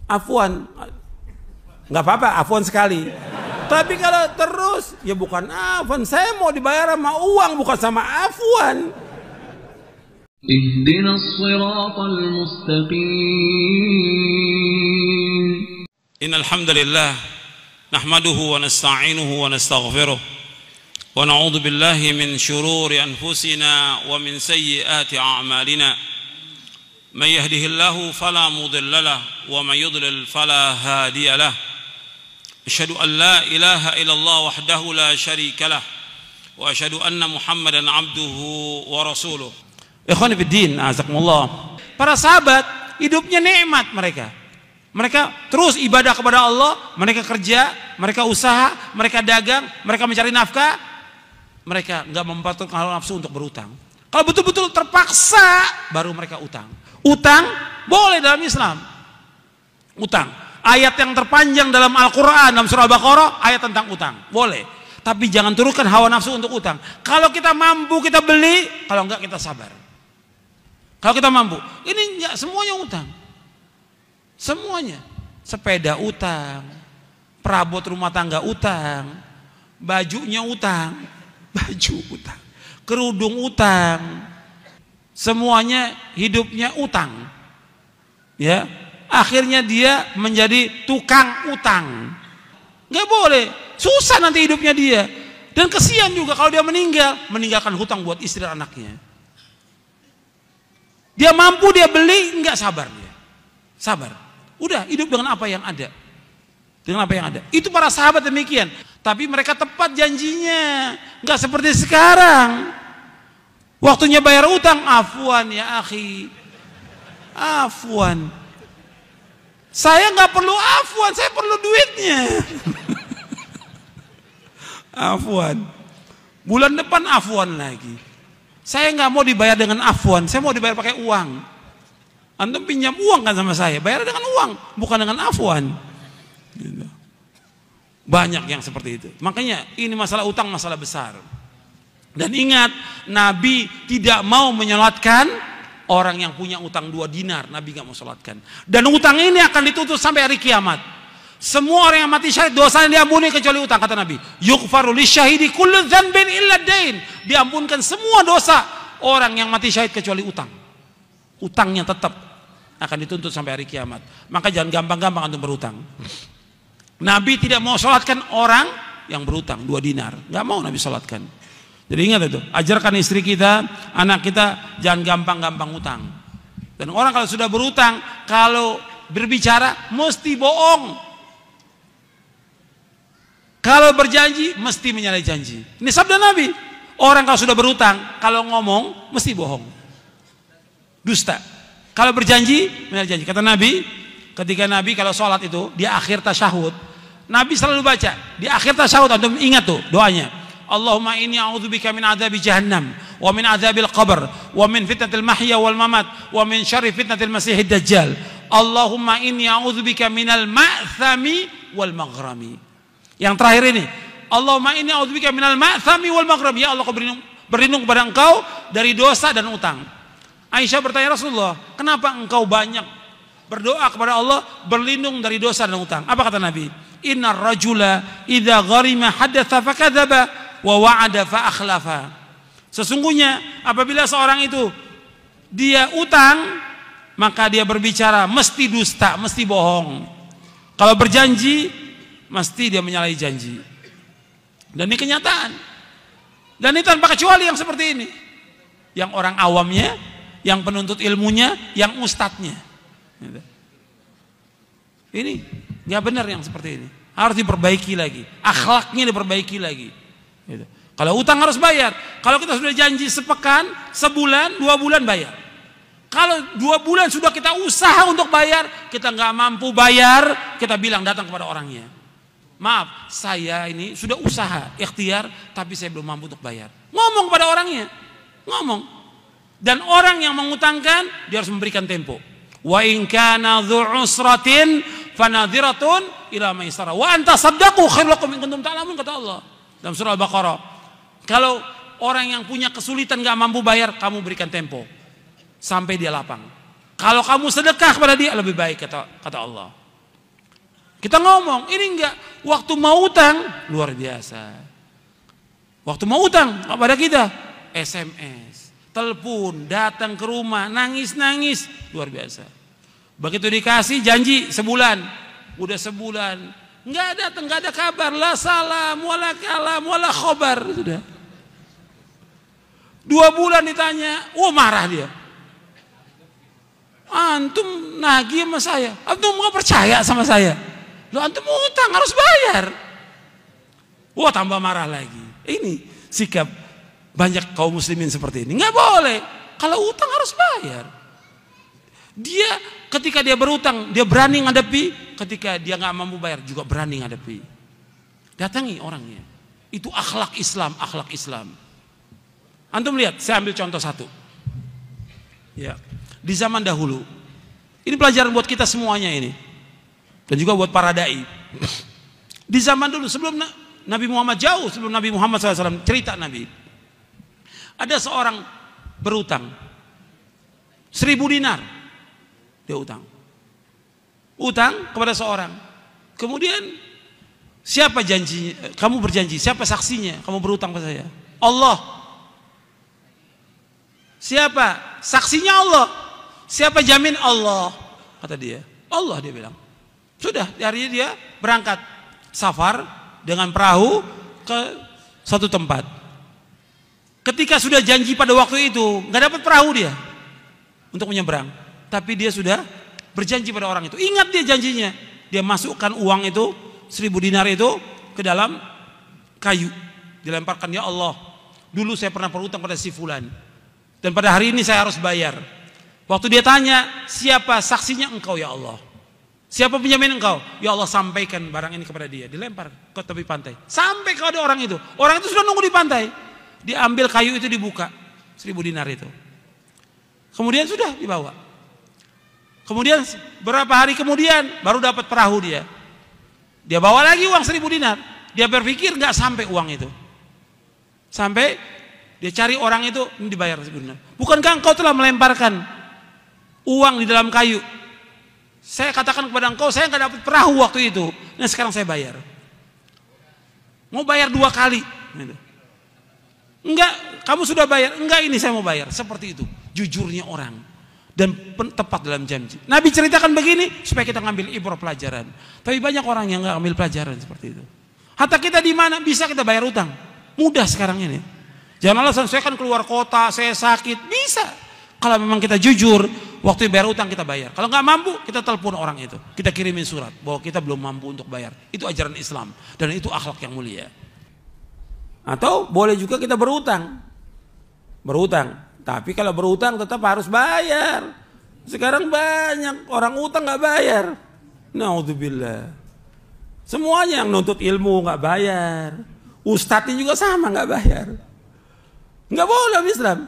Afwan, nggak apa-apa, afwan sekali. Tapi kalau terus, ya bukan afwan, saya mau dibayar sama uang, bukan sama afwan. Ihdinas siratal mustaqim. Innal hamdalillah nahmaduhu wa nasta'inuhu wa nastaghfiruh wa na'udzu billahi min shururi anfusina wa min sayyiati a'malina. Man yahdihillahu fala mudilla lahu wa man yudlil fala hadiya lahu. Asyhadu an la ilaha illallah wahdahu la syarika lah wa asyhadu anna Muhammadan abduhu wa rasuluh. Ikhwan fillah, azakumullah. Para sahabat hidupnya nikmat mereka. Mereka terus ibadah kepada Allah, mereka kerja, mereka usaha, mereka dagang, mereka mencari nafkah. Mereka enggak memperhatikan hawa nafsu untuk berutang. Kalau betul-betul terpaksa baru mereka utang. Utang boleh dalam Islam. Utang. Ayat yang terpanjang dalam Al-Qur'an dalam surah Al-Baqarah ayat tentang utang. Boleh. Tapi jangan turunkan hawa nafsu untuk utang. Kalau kita mampu kita beli, kalau enggak kita sabar. Kalau kita mampu, ini enggak semuanya utang. Semuanya. Sepeda utang, perabot rumah tangga utang, bajunya utang, baju utang, kerudung utang. Semuanya hidupnya utang. Ya, akhirnya dia menjadi tukang utang. Enggak boleh. Susah nanti hidupnya dia. Dan kesian juga kalau dia meninggalkan hutang buat istri dan anaknya. Dia mampu dia beli, enggak sabar dia. Sabar. Udah hidup dengan apa yang ada. Dengan apa yang ada. Itu para sahabat demikian. Tapi mereka tepat janjinya. Enggak seperti sekarang. Waktunya bayar utang, afwan ya akhi. Afwan. Saya enggak perlu afwan, saya perlu duitnya. Afwan. Bulan depan afwan lagi. Saya nggak mau dibayar dengan afwan, saya mau dibayar pakai uang. Antum pinjam uang kan sama saya, bayar dengan uang, bukan dengan afwan. Banyak yang seperti itu. Makanya ini masalah utang masalah besar. Dan ingat, Nabi tidak mau menyolatkan orang yang punya utang 2 dinar. Nabi nggak mau sholatkan. Dan utang ini akan ditutup sampai hari kiamat. Semua orang yang mati syahid dosanya diampuni kecuali utang, kata Nabi. Yughfaru lisyahidi kullu dzanbin illa dain. Diampunkan semua dosa orang yang mati syahid kecuali utang. Utangnya tetap akan dituntut sampai hari kiamat. Maka jangan gampang-gampang antum berutang. Nabi tidak mau sholatkan orang yang berutang 2 dinar. Nggak mau Nabi sholatkan. Jadi ingat itu, ajarkan istri kita, anak kita jangan gampang-gampang utang. Dan orang kalau sudah berutang, kalau berbicara mesti bohong. Kalau berjanji mesti menyalahi janji. Ini sabda Nabi. Orang kalau sudah berutang, kalau ngomong mesti bohong. Dusta. Kalau berjanji menyalahi janji. Kata Nabi, ketika Nabi kalau sholat itu di akhir tasyahud, Nabi selalu baca di akhir tasyahud. Antum ingat tuh doanya. Allahumma inni a'udzubika min adzabi jahannam wa min adzabil qabr wa min fitnatil mahya wal mamat wa min syarri fitnatil masiihid dajjal. Allahumma inni a'udzubika minal ma'thami wal maghrami. Yang terakhir ini, Allahumma inni a'udzubika minal ma'thami wal maghrami. Ya Allah, aku berlindung kepada Engkau dari dosa dan utang. Aisyah bertanya, Rasulullah, kenapa engkau banyak berdoa kepada Allah berlindung dari dosa dan utang? Apa kata Nabi? Innar rajula idza gharima hadatsa fakadzaba wa wa'ada fa akhlafa. Sesungguhnya apabila seorang itu dia utang, maka dia berbicara mesti dusta, mesti bohong. Kalau berjanji mesti dia menyalahi janji. Dan ini kenyataan. Dan ini tanpa kecuali yang seperti ini. Yang orang awamnya, yang penuntut ilmunya, yang ustadznya. Ini nggak benar yang seperti ini. Harus diperbaiki lagi. Akhlaknya diperbaiki lagi. Kalau utang harus bayar. Kalau kita sudah janji sepekan, sebulan, 2 bulan bayar. Kalau 2 bulan sudah kita usaha untuk bayar, kita nggak mampu bayar, kita bilang datang kepada orangnya. Maaf, saya ini sudah usaha, ikhtiar, tapi saya belum mampu untuk bayar. Ngomong pada orangnya, ngomong. Dan orang yang mengutangkan, dia harus memberikan tempo. Wa in kana dzu usratin fanadhiratun ila maisarah. Wa anta saddaqu khairul lakum in kuntum ta'lamun, kata Allah dalam surah Al-Baqarah. Kalau orang yang punya kesulitan nggak mampu bayar, kamu berikan tempo sampai dia lapang. Kalau kamu sedekah kepada dia lebih baik, kata Allah. Kita ngomong, ini enggak. Waktu mau utang, luar biasa. Waktu mau utang kepada kita, SMS, telepon, datang ke rumah, nangis-nangis, luar biasa. Begitu dikasih janji sebulan, udah sebulan, nggak datang, nggak ada kabar, la salam, wala kalam, wala khobar, sudah. 2 bulan ditanya, marah dia. Antum nagih sama saya, antum nggak percaya sama saya, lo antum utang harus bayar. Tambah marah lagi. Ini sikap banyak kaum muslimin seperti ini. Nggak boleh. Kalau utang harus bayar. Dia ketika dia berutang, dia berani ngadepi. Ketika dia nggak mampu bayar juga berani ngadepi. Datangi orangnya. Itu akhlak Islam, akhlak Islam. Antum lihat, saya ambil contoh satu. Ya, di zaman dahulu. Ini pelajaran buat kita semuanya ini. Dan juga buat para dai. Di zaman dulu sebelum Nabi Muhammad, jauh sebelum Nabi Muhammad SAW, cerita Nabi. Ada seorang berutang 1.000 dinar. Dia utang kepada seorang. Kemudian siapa janjinya? Kamu berjanji, siapa saksinya? Kamu berutang pada saya. Allah. Siapa? Saksinya Allah. Siapa jamin? Allah. Kata dia. Allah, dia bilang. Sudah, harinya dia berangkat safar dengan perahu ke satu tempat. Ketika sudah janji pada waktu itu, nggak dapat perahu dia untuk menyeberang. Tapi dia sudah berjanji pada orang itu. Ingat dia janjinya. Dia masukkan uang itu, 1.000 dinar itu ke dalam kayu. Dilemparkan, ya Allah, dulu saya pernah berutang pada si fulan. Dan pada hari ini saya harus bayar. Waktu dia tanya, siapa saksinya? Engkau ya Allah. Siapa penjamin engkau? Ya Allah, sampaikan barang ini kepada dia. Dilempar ke tepi pantai. Sampai kepada orang itu. Orang itu sudah nunggu di pantai. Diambil kayu itu, dibuka 1.000 dinar itu. Kemudian sudah dibawa. Kemudian berapa hari kemudian baru dapat perahu dia. Dia bawa lagi uang 1.000 dinar. Dia berpikir nggak sampai uang itu. Sampai dia cari orang itu, ini dibayar 1.000 dinar. Bukankah engkau telah melemparkan uang di dalam kayu? Saya katakan kepada engkau, saya nggak dapat perahu waktu itu. Nah sekarang saya bayar. Mau bayar 2 kali. Enggak, kamu sudah bayar. Enggak, ini saya mau bayar. Seperti itu, jujurnya orang. Dan tepat dalam janji. Nabi ceritakan begini supaya kita ngambil ibrah pelajaran. Tapi banyak orang yang nggak ambil pelajaran seperti itu. Hatta kita di mana bisa kita bayar utang? Mudah sekarang ini. Jangan alasan saya kan keluar kota, saya sakit. Bisa. Kalau memang kita jujur, waktu bayar utang kita bayar. Kalau nggak mampu, kita telepon orang itu. Kita kirimin surat bahwa kita belum mampu untuk bayar. Itu ajaran Islam dan itu akhlak yang mulia. Atau boleh juga kita berutang. Tapi kalau berutang tetap harus bayar. Sekarang banyak orang utang nggak bayar. Naudzubillah. Semuanya yang nuntut ilmu nggak bayar. Ustadznya juga sama nggak bayar. Nggak boleh Islam.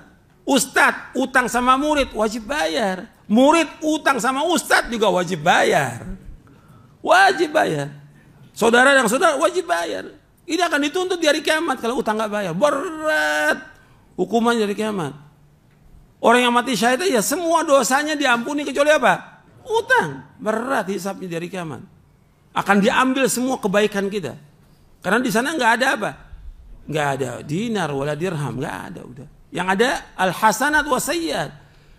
Ustadz utang sama murid wajib bayar. Murid utang sama ustadz juga wajib bayar. Wajib bayar. Saudara yang saudara wajib bayar. Ini akan dituntut di hari kiamat kalau utang nggak bayar. Berat hukumannya dari kiamat. Orang yang mati syahid ya semua dosanya diampuni kecuali apa? Utang. Berat hisabnya dari kiamat. Akan diambil semua kebaikan kita. Karena di sana nggak ada apa? Nggak ada dinar wala dirham, nggak ada udah. Yang ada al-hasanat wa sayyiat.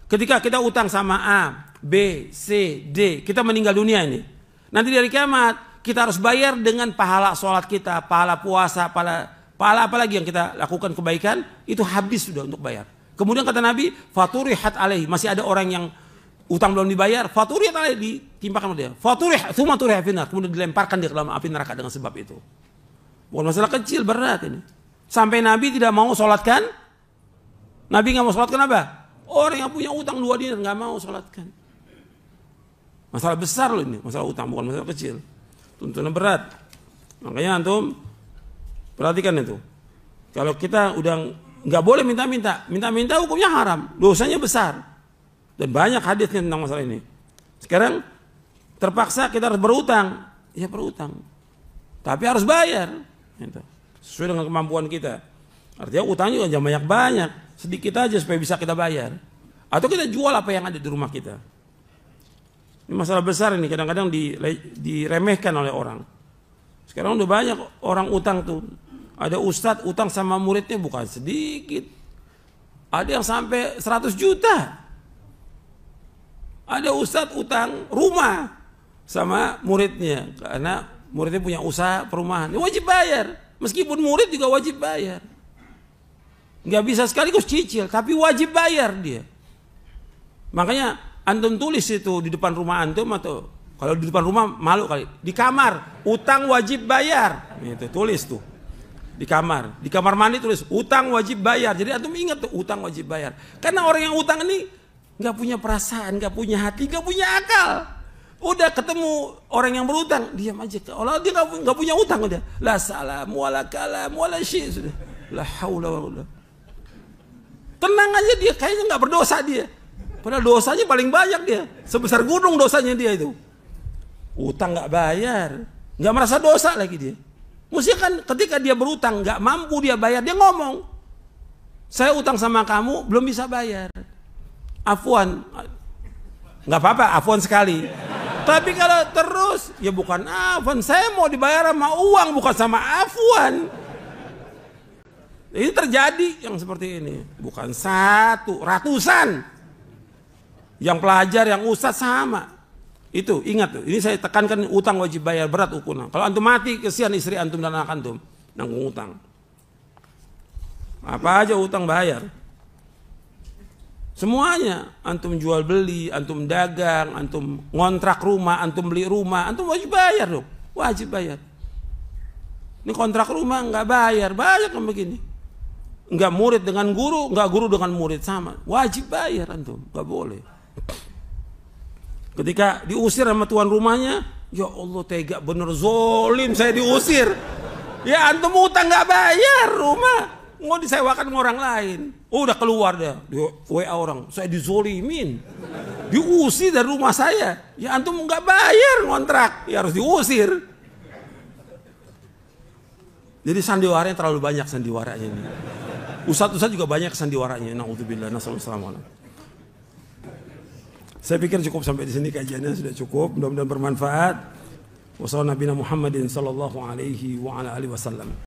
Ketika kita utang sama A, B, C, D, kita meninggal dunia ini. Nanti dari kiamat kita harus bayar dengan pahala sholat kita, pahala puasa, pahala apa lagi yang kita lakukan kebaikan, itu habis sudah untuk bayar. Kemudian kata Nabi, faturihat alaihi, masih ada orang yang utang belum dibayar, faturihat alaihi, ditimpakan dia. Tsumma turihat finar, kemudian dilemparkan dia ke dalam api neraka dengan sebab itu. Bukan masalah kecil, berat ini. Sampai Nabi tidak mau sholatkan. Nabi nggak mau sholatkan apa? Orang yang punya utang 2 dinar nggak mau sholatkan. Masalah besar loh ini, masalah utang bukan masalah kecil. Tuntunan berat. Makanya antum perhatikan itu. Kalau kita udah nggak boleh minta hukumnya haram, dosanya besar. Dan banyak hadisnya tentang masalah ini. Sekarang terpaksa kita harus berutang, ya berutang. Tapi harus bayar, sesuai dengan kemampuan kita. Artinya utangnya jangan banyak-banyak, sedikit aja supaya bisa kita bayar. Atau kita jual apa yang ada di rumah kita. Ini masalah besar ini, kadang-kadang diremehkan oleh orang. Sekarang udah banyak orang utang tuh. Ada ustadz utang sama muridnya bukan sedikit. Ada yang sampai 100 juta. Ada ustadz utang rumah sama muridnya. Karena muridnya punya usaha perumahan. Dia wajib bayar. Meskipun murid juga wajib bayar. Nggak bisa sekaligus cicil, tapi wajib bayar dia. Makanya antum tulis itu di depan rumah antum, atau kalau di depan rumah malu kali, di kamar utang wajib bayar, itu tulis tuh di kamar mandi tulis utang wajib bayar. Jadi antum ingat tuh utang wajib bayar. Karena orang yang utang ini nggak punya perasaan, nggak punya hati, nggak punya akal. Udah ketemu orang yang berutang, diam aja. Kalau dia nggak punya utang udah la salam wala kalam wala syai' sudah. La haula wala. Tenang aja dia, kayaknya nggak berdosa dia. Padahal dosanya paling banyak dia, sebesar gunung dosanya dia itu. Utang nggak bayar, nggak merasa dosa lagi dia. Mesti kan ketika dia berutang nggak mampu dia bayar, dia ngomong, saya utang sama kamu belum bisa bayar. Afwan, nggak apa-apa, afwan sekali. Tapi kalau terus, ya bukan afwan, saya mau dibayar sama uang bukan sama afwan. Ini terjadi yang seperti ini, bukan satu, ratusan. Yang pelajar, yang ustadz sama. Itu ingat tuh, ini saya tekankan, utang wajib bayar, berat hukumnya. Kalau antum mati, kesian istri antum dan anak antum nanggung utang. Apa aja utang bayar. Semuanya, antum jual beli, antum dagang, antum ngontrak rumah, antum beli rumah, antum wajib bayar dong, wajib bayar. Ini kontrak rumah nggak bayar, banyak yang begini. Nggak murid dengan guru, nggak guru dengan murid sama, wajib bayar antum, nggak boleh. Ketika diusir sama tuan rumahnya, ya Allah tega bener, zolim saya diusir. Ya antum utang nggak bayar rumah, mau disewakan sama orang lain. Oh, udah keluar dia, di WA orang, saya dizolimin, diusir dari rumah saya. Ya antum nggak bayar kontrak, ya harus diusir. Jadi sandiwaranya terlalu banyak sandiwaranya ini. Ustadz juga banyak sandiwaranya. Naudzubillah, nasallallahu. Saya pikir cukup sampai di sini, kajiannya sudah cukup. Mudah-mudahan bermanfaat. Wassalamualaikum warahmatullahi wabarakatuh.